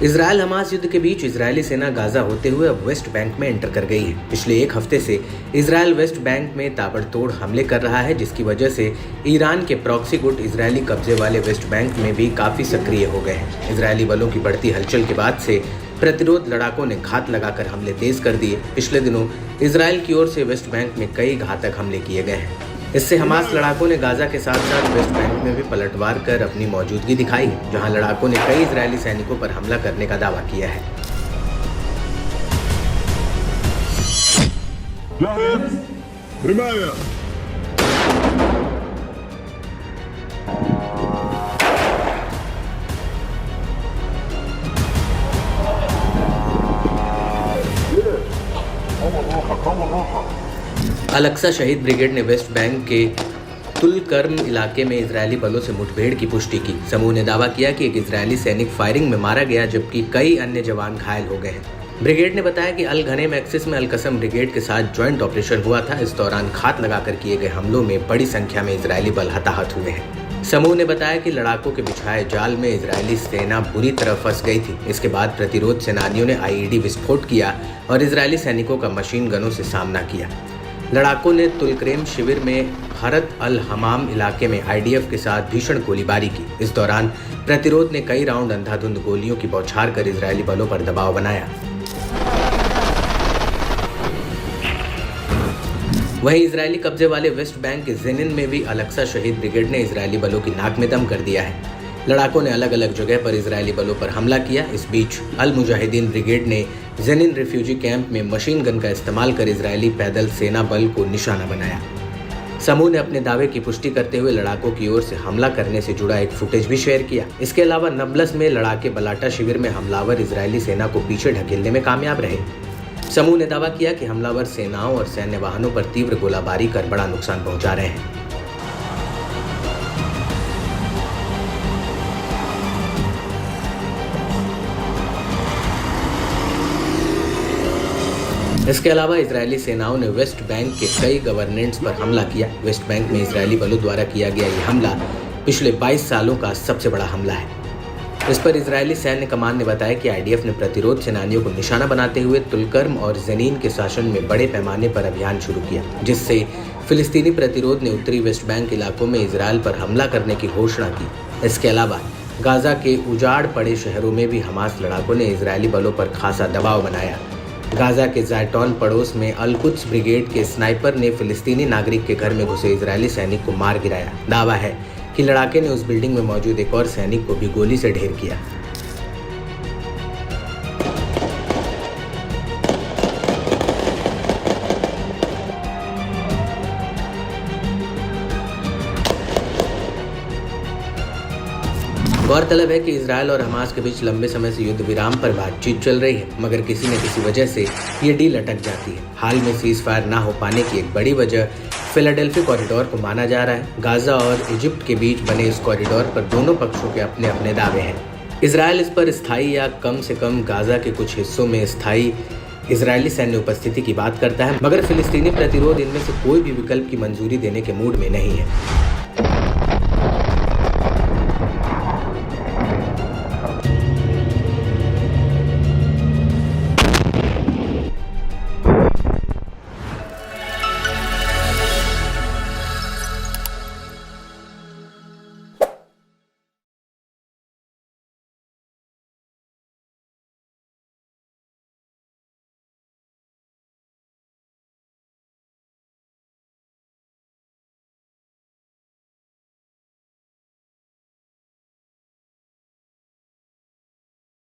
Israel Hamas युद्ध के बीच Israeli सेना गाजा होते हुए अब वेस्ट बैंक में एंटर कर गई है। पिछले एक हफ्ते से इजरायल वेस्ट बैंक में ताबड़तोड़ हमले कर रहा है, जिसकी वजह से ईरान के प्रॉक्सी गुट इजरायली कब्जे वाले वेस्ट बैंक में भी काफी सक्रिय हो गए हैं। इजरायली बलों की बढ़ती हलचल के बाद से प्रतिरोध लड़ाकों ने घात लगाकर हमले तेज कर दिए। पिछले दिनों इजरायल की ओर से वेस्ट बैंक में कई घातक हमले किए गए हैं। इससे हमास लड़ाकों ने गाजा के साथ साथ वेस्ट बैंक में भी पलटवार कर अपनी मौजूदगी दिखाई है, जहां लड़ाकों ने कई इजरायली सैनिकों पर हमला करने का दावा किया है। अलक्सा शहीद ब्रिगेड ने वेस्ट बैंक के तुलकर्म इलाके में इजरायली बलों से मुठभेड़ की पुष्टि की। समूह ने दावा किया कि एक इजरायली सैनिक फायरिंग में मारा गया, जबकि कई अन्य जवान घायल हो गए हैं। ब्रिगेड ने बताया कि अल घनेम एक्सिस में अल कसम ब्रिगेड के साथ ज्वाइंट ऑपरेशन हुआ था। इस दौरान घात लगाकर किए गए हमलों में बड़ी संख्या में इजरायली बल हताहत हुए हैं। समूह ने बताया कि लड़ाकों के बिछाए जाल में इजरायली सेना बुरी तरह फंस गई थी। इसके बाद प्रतिरोध सेनानियों ने आईईडी विस्फोट किया और इजरायली सैनिकों का मशीन गनों से सामना किया। लड़ाकों ने तुलकरेम शिविर में हरत अल हमाम इलाके में आईडीएफ के साथ भीषण गोलीबारी की। इस दौरान प्रतिरोध ने कई राउंड अंधाधुंध गोलियों की बौछार कर इजरायली बलों पर दबाव बनाया। वहीं इजरायली कब्जे वाले वेस्ट बैंक के जेनिन में भी अलक्सा शहीद ब्रिगेड ने इजरायली बलों की नाक में दम कर दिया है। लड़ाकों ने अलग अलग जगह पर इजरायली बलों पर हमला किया। इस बीच अल मुजाहिदीन ब्रिगेड ने जेनिन रिफ्यूजी कैंप में मशीन गन का इस्तेमाल कर इजरायली पैदल सेना बल को निशाना बनाया। समूह ने अपने दावे की पुष्टि करते हुए लड़ाकों की ओर से हमला करने से जुड़ा एक फुटेज भी शेयर किया। इसके अलावा नबलस में लड़ाके बलाटा शिविर में हमलावर इजरायली सेना को पीछे ढकेलने में कामयाब रहे। समूह ने दावा किया कि हमलावर सेनाओं और सैन्य वाहनों पर तीव्र गोलाबारी कर बड़ा नुकसान पहुंचा रहे हैं। इसके अलावा इजरायली सेनाओं ने वेस्ट बैंक के कई गवर्नेंट्स पर हमला किया। वेस्ट बैंक में इजरायली बलों द्वारा किया गया ये हमला पिछले 22 सालों का सबसे बड़ा हमला है। इस पर इजरायली सैन्य कमान ने बताया कि आईडीएफ ने प्रतिरोध सेनानियों को निशाना बनाते हुए तुलकर्म और जेनिन के शासन में बड़े पैमाने पर अभियान शुरू किया, जिससे फिलिस्तीनी प्रतिरोध ने उत्तरी वेस्ट बैंक इलाकों में इजरायल पर हमला करने की घोषणा की। इसके अलावा गाजा के उजाड़ पड़े शहरों में भी हमास लड़ाकों ने इजरायली बलों पर खासा दबाव बनाया। गाजा के ज़ैटौन पड़ोस में अल कुद्स ब्रिगेड के स्नाइपर ने फिलिस्तीनी नागरिक के घर में घुसे इजरायली सैनिक को मार गिराया। दावा है कि लड़ाके ने उस बिल्डिंग में मौजूद एक और सैनिक को भी गोली से ढेर किया। गौरतलब है कि इजरायल और हमास के बीच लंबे समय से युद्ध विराम पर बातचीत चल रही है, मगर किसी न किसी वजह से ये डील अटक जाती है। हाल में सीज फायर ना हो पाने की एक बड़ी वजह फिलाडेल्फी कॉरिडोर को माना जा रहा है। गाजा और इजिप्ट के बीच बने इस कॉरिडोर पर दोनों पक्षों के अपने अपने दावे हैं। इजरायल इस पर स्थायी या कम से कम गाजा के कुछ हिस्सों में स्थायी इजरायली सैन्य उपस्थिति की बात करता है, मगर फिलिस्तीनी प्रतिरोध इनमें से कोई भी विकल्प की मंजूरी देने के मूड में नहीं है।